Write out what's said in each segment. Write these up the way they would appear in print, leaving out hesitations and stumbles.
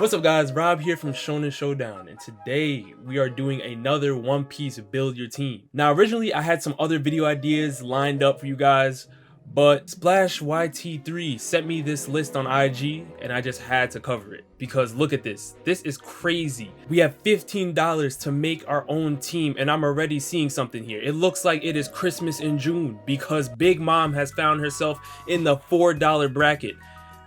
What's up guys, Rob here from Shonen Showdown, and today we are doing another One Piece build your team. Now originally I had some other video ideas lined up for you guys, but Splash YT3 sent me this list on IG and I just had to cover it because look at this. This is crazy. We have $15 to make our own team and I'm already seeing something here. It looks like it is Christmas in June because Big Mom has found herself in the $4 bracket.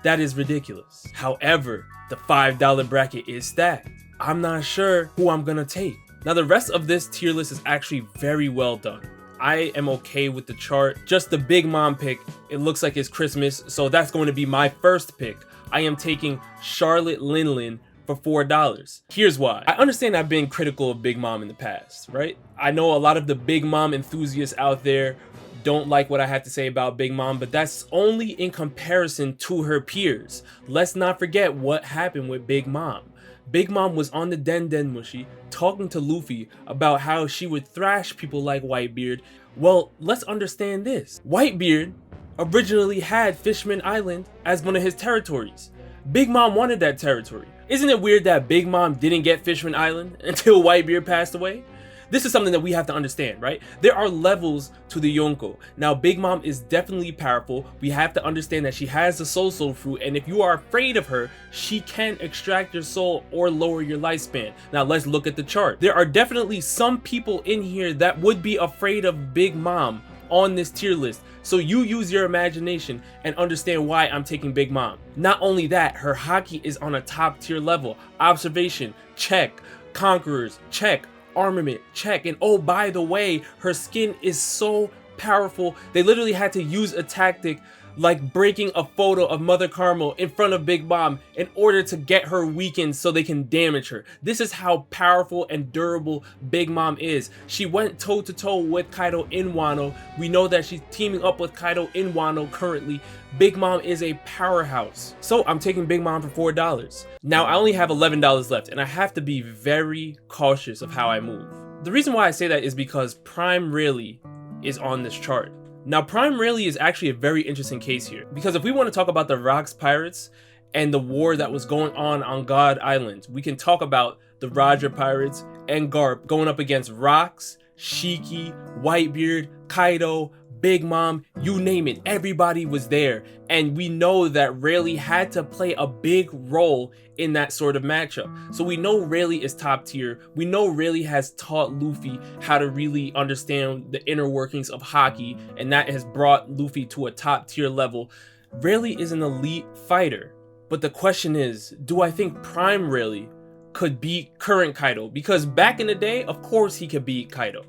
That is ridiculous. However, the $5 bracket is stacked. I'm not sure who I'm gonna take. Now the rest of this tier list is actually very well done. I am okay with the chart. Just the Big Mom pick, it looks like it's Christmas, so that's going to be my first pick. I am taking Charlotte Linlin for $4. Here's why. I understand I've been critical of Big Mom in the past, right? I know a lot of the Big Mom enthusiasts out there don't like what I have to say about Big Mom, but that's only in comparison to her peers. Let's not forget what happened with Big Mom. Big Mom was on the Den Den Mushi talking to Luffy about how she would thrash people like Whitebeard. Well, let's understand this. Whitebeard originally had Fishman Island as one of his territories. Big Mom wanted that territory. Isn't it weird that Big Mom didn't get Fishman Island until Whitebeard passed away? This is something that we have to understand, right? There are levels to the Yonko. Now, Big Mom is definitely powerful. We have to understand that she has the soul fruit, and if you are afraid of her, she can extract your soul or lower your lifespan. Now, let's look at the chart. There are definitely some people in here that would be afraid of Big Mom on this tier list. So you use your imagination and understand why I'm taking Big Mom. Not only that, her haki is on a top tier level. Observation, check. Conquerors, check. Armament, check. And oh, by the way, her skin is so powerful, they literally had to use a tactic like breaking a photo of Mother Carmel in front of Big Mom in order to get her weakened so they can damage her. This is how powerful and durable Big Mom is. She went toe to toe with Kaido in Wano. We know that she's teaming up with Kaido in Wano currently. Big Mom is a powerhouse. So I'm taking Big Mom for $4. Now I only have $11 left and I have to be very cautious of how I move. The reason why I say that is because Prime Rayleigh is on this chart. Now Prime Rayleigh is actually a very interesting case here because if we want to talk about the Rocks Pirates and the war that was going on God Island, we can talk about the Roger Pirates and Garp going up against Rocks, Shiki, Whitebeard, Kaido, Big Mom, you name it, everybody was there. And we know that Rayleigh had to play a big role in that sort of matchup. So we know Rayleigh is top tier. We know Rayleigh has taught Luffy how to really understand the inner workings of haki, and that has brought Luffy to a top tier level. Rayleigh is an elite fighter, but the question is, do I think Prime Rayleigh could beat current Kaido? Because back in the day, of course he could beat Kaido.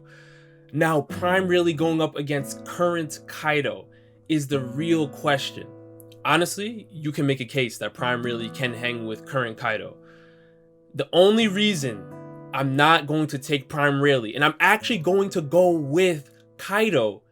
Now, Prime Rayleigh going up against current Kaido is the real question. Honestly, you can make a case that Prime Rayleigh can hang with current Kaido. The only reason I'm not going to take Prime Rayleigh, and I'm actually going to go with Kaido,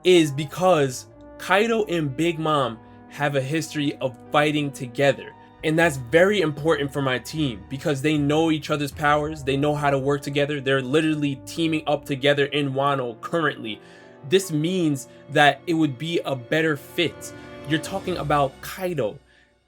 is because Kaido and Big Mom have a history of fighting together. And that's very important for my team because they know each other's powers. They know how to work together. They're literally teaming up together in Wano currently. This means that it would be a better fit. You're talking about Kaido,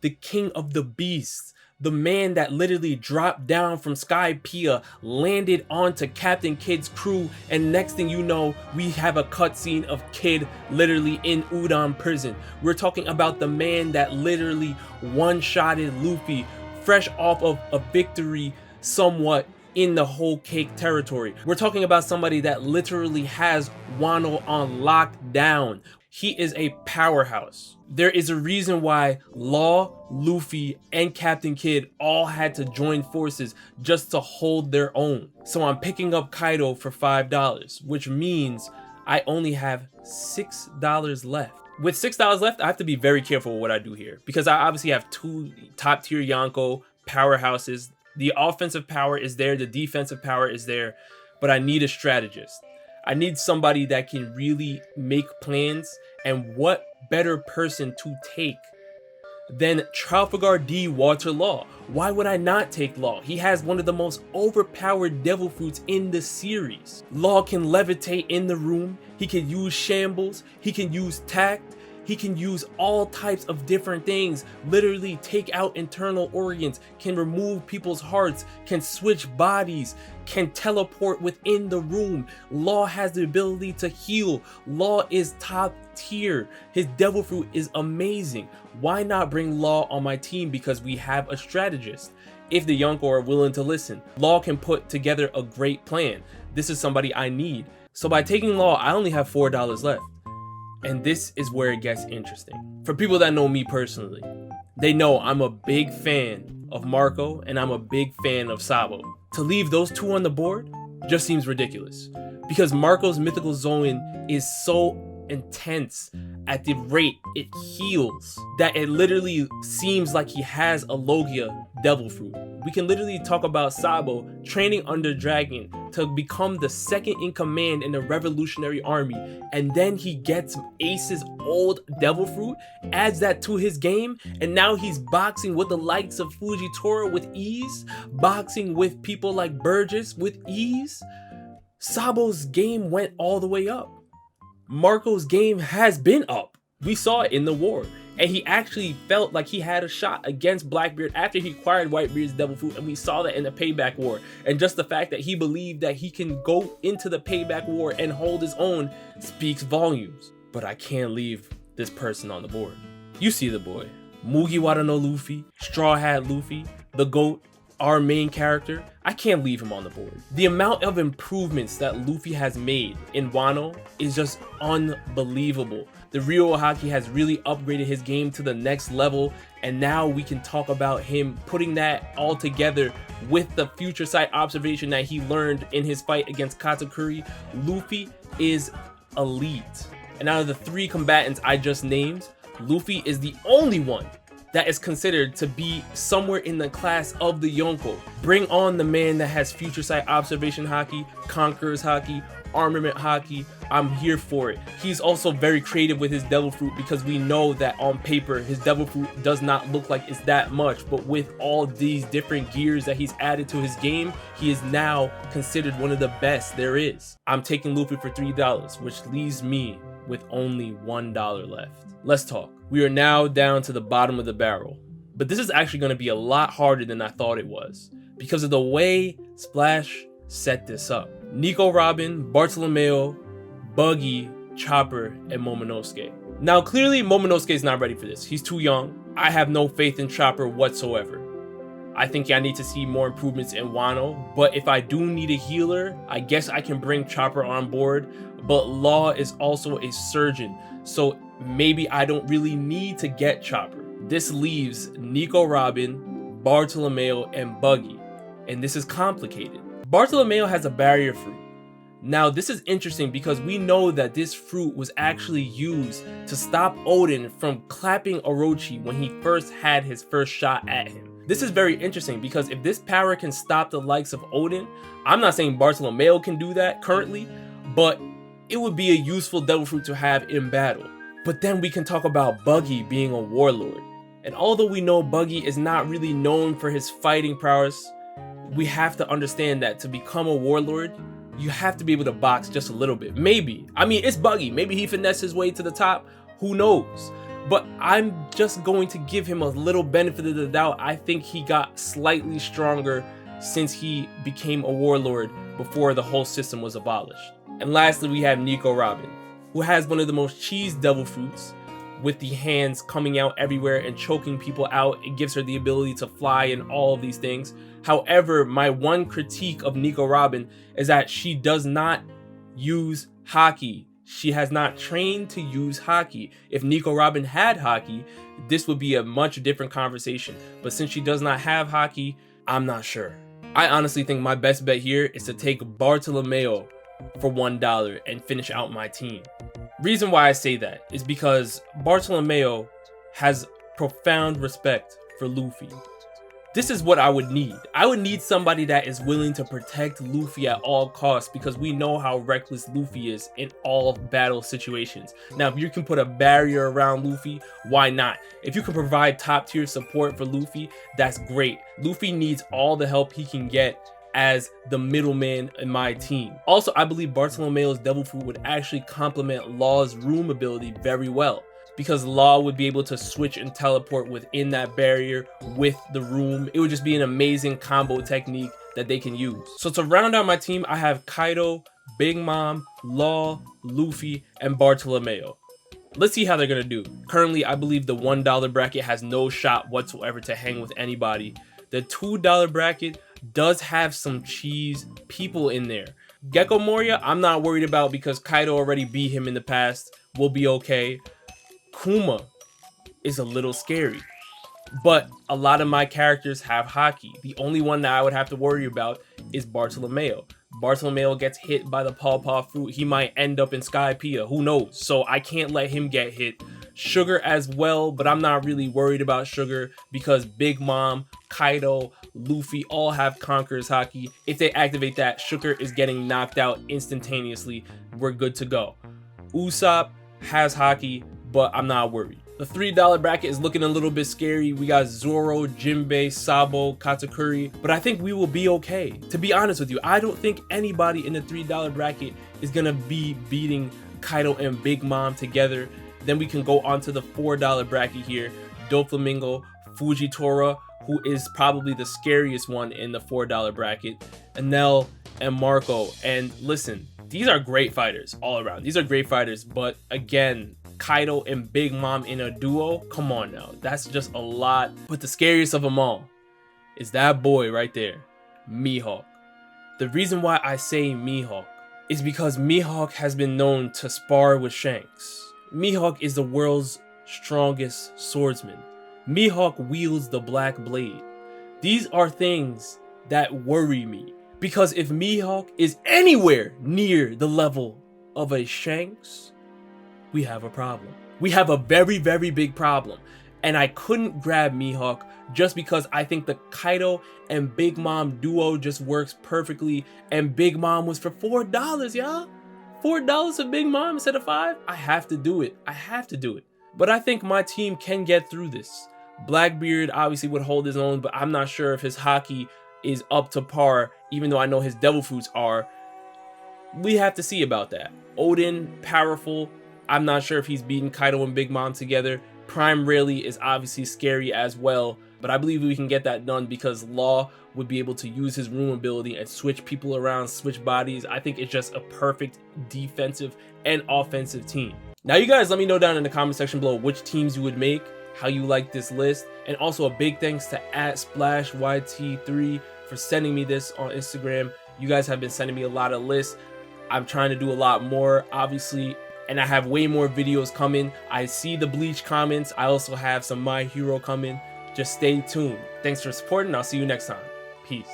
the king of the beasts, the man that literally dropped down from Sky Pia, landed onto Captain Kid's crew, and next thing you know, we have a cutscene of Kid literally in Udon prison. We're talking about the man that literally one-shotted Luffy fresh off of a victory somewhat in the Whole Cake territory. We're talking about somebody that literally has Wano on lockdown. He is a powerhouse. There is a reason why Law, Luffy, and Captain Kid all had to join forces just to hold their own. So I'm picking up Kaido for $5, which means I only have $6 left. With $6 left, I have to be very careful with what I do here because I obviously have two top tier Yonko powerhouses. The offensive power is there, the defensive power is there, but I need a strategist. I need somebody that can really make plans, and what better person to take than Trafalgar D. Walter Law? Why would I not take Law? He has one of the most overpowered devil fruits in the series. Law can levitate in the room, he can use shambles, he can use tact, He can use all types of different things, literally take out internal organs, can remove people's hearts, can switch bodies, can teleport within the room. Law has the ability to heal. Law is top tier. His devil fruit is amazing. Why not bring Law on my team? Because we have a strategist. If the Yonko are willing to listen, Law can put together a great plan. This is somebody I need. So by taking Law, I only have $4 left. And this is where it gets interesting. For people that know me personally, they know I'm a big fan of Marco and I'm a big fan of Sabo. To leave those two on the board just seems ridiculous, because Marco's mythical zone is so intense at the rate it heals that it literally seems like he has a Logia devil fruit. We can literally talk about Sabo training under Dragon to become the second in command in the Revolutionary Army, and then he gets Ace's old devil fruit, adds that to his game, and now he's boxing with the likes of Fujitora with ease, boxing with people like Burgess with ease. Sabo's game went all the way up. Marco's game has been up. We saw it in the war, and he actually felt like he had a shot against Blackbeard after he acquired Whitebeard's devil fruit, and we saw that in the payback war. And just the fact that he believed that he can go into the payback war and hold his own speaks volumes. But I can't leave this person on the board. You see the boy, Mugiwara no Luffy, Straw Hat Luffy, the GOAT, our main character. I can't leave him on the board. The amount of improvements that Luffy has made in Wano is just unbelievable. The Ryo Haki has really upgraded his game to the next level, and now we can talk about him putting that all together with the future sight observation that he learned in his fight against Katakuri. Luffy is elite. And out of the three combatants I just named, Luffy is the only one that is considered to be somewhere in the class of the Yonko. Bring on the man that has future sight observation haki, conqueror's haki, armament haki. I'm here for it. He's also very creative with his devil fruit, because we know that on paper his devil fruit does not look like it's that much, but with all these different gears that he's added to his game, he is now considered one of the best there is. I'm taking Luffy for $3, which leaves me with only $1 left. Let's talk. We are now down to the bottom of the barrel, but this is actually going to be a lot harder than I thought it was because of the way Splash set this up. Nico Robin, Bartolomeo, Buggy, Chopper, and Momonosuke. Now clearly Momonosuke is not ready for this. He's too young. I have no faith in Chopper whatsoever. I think I need to see more improvements in Wano, but if I do need a healer, I guess I can bring Chopper on board, but Law is also a surgeon, so maybe I don't really need to get Chopper. This leaves Nico Robin, Bartolomeo, and Buggy, and this is complicated. Bartolomeo has a barrier fruit. Now this is interesting because we know that this fruit was actually used to stop Oden from clapping Orochi when he first had his first shot at him. This is very interesting because if this power can stop the likes of Oden, I'm not saying Bartolomeo can do that currently, but it would be a useful devil fruit to have in battle. But then we can talk about Buggy being a warlord. And although we know Buggy is not really known for his fighting prowess, we have to understand that to become a warlord, you have to be able to box just a little bit. Maybe. I mean, it's Buggy. Maybe he finessed his way to the top. Who knows? But I'm just going to give him a little benefit of the doubt. I think he got slightly stronger since he became a warlord before the whole system was abolished. And lastly, we have Nico Robin, who has one of the most cheesed devil fruits with the hands coming out everywhere and choking people out. It gives her the ability to fly and all of these things. However, my one critique of Nico Robin is that she does not use haki. She has not trained to use haki. If Nico Robin had haki, this would be a much different conversation. But since she does not have haki, I'm not sure. I honestly think my best bet here is to take Bartolomeo for $1 and finish out my team. Reason why I say that is because Bartolomeo has profound respect for Luffy. This is what I would need. I would need somebody that is willing to protect Luffy at all costs, because we know how reckless Luffy is in all battle situations. Now, if you can put a barrier around Luffy, why not? If you can provide top tier support for Luffy, that's great. Luffy needs all the help he can get as the middleman in my team. Also, I believe Bartolomeo's devil fruit would actually complement Law's room ability very well. because Law would be able to switch and teleport within that barrier with the room. It would just be an amazing combo technique that they can use. So to round out my team, I have Kaido, Big Mom, Law, Luffy, and Bartolomeo. Let's see how they're gonna do. Currently, I believe the $1 bracket has no shot whatsoever to hang with anybody. The $2 bracket does have some cheese people in there. Gecko Moria, I'm not worried about because Kaido already beat him in the past. We'll be okay. Kuma is a little scary, but a lot of my characters have haki. The only one that I would have to worry about is Bartolomeo. Bartolomeo gets hit by the pawpaw fruit, he might end up in Skypiea, who knows? So I can't let him get hit. Sugar as well, but I'm not really worried about Sugar because Big Mom, Kaido, Luffy all have Conqueror's haki. If they activate that, Sugar is getting knocked out instantaneously. We're good to go. Usopp has haki, but I'm not worried. The $3 bracket is looking a little bit scary. We got Zoro, Jinbei, Sabo, Katakuri, but I think we will be okay. To be honest with you, I don't think anybody in the $3 bracket is gonna be beating Kaido and Big Mom together. Then we can go on to the $4 bracket here. Doflamingo, Fujitora, who is probably the scariest one in the $4 bracket, Enel, and Marco. And listen, these are great fighters all around. These are great fighters, but again, Kaido and Big Mom in a duo, come on now, that's just a lot. But the scariest of them all is that boy right there, Mihawk. The reason why I say Mihawk is because Mihawk has been known to spar with Shanks. Mihawk is the world's strongest swordsman. Mihawk wields the black blade. These are things that worry me, because if Mihawk is anywhere near the level of a Shanks, we have a problem. We have a very, very big problem. And I couldn't grab Mihawk just because I think the Kaido and Big Mom duo just works perfectly. And Big Mom was for $4, y'all. $4 for Big Mom instead of $5? I have to do it. I have to do it. But I think my team can get through this. Blackbeard obviously would hold his own, but I'm not sure if his haki is up to par, even though I know his devil fruits are. We have to see about that. Odin, powerful. I'm not sure if he's beaten Kaido and Big Mom together. Prime Rayleigh is obviously scary as well, but I believe we can get that done because Law would be able to use his room ability and switch people around, switch bodies. I think it's just a perfect defensive and offensive team. Now you guys let me know down in the comment section below which teams you would make, how you like this list, and also a big thanks to @SplashYT3 for sending me this on Instagram. You guys have been sending me a lot of lists. I'm trying to do a lot more, obviously, and I have way more videos coming. I see the Bleach comments. I also have some My Hero coming. Just stay tuned. Thanks for supporting. I'll see you next time. Peace.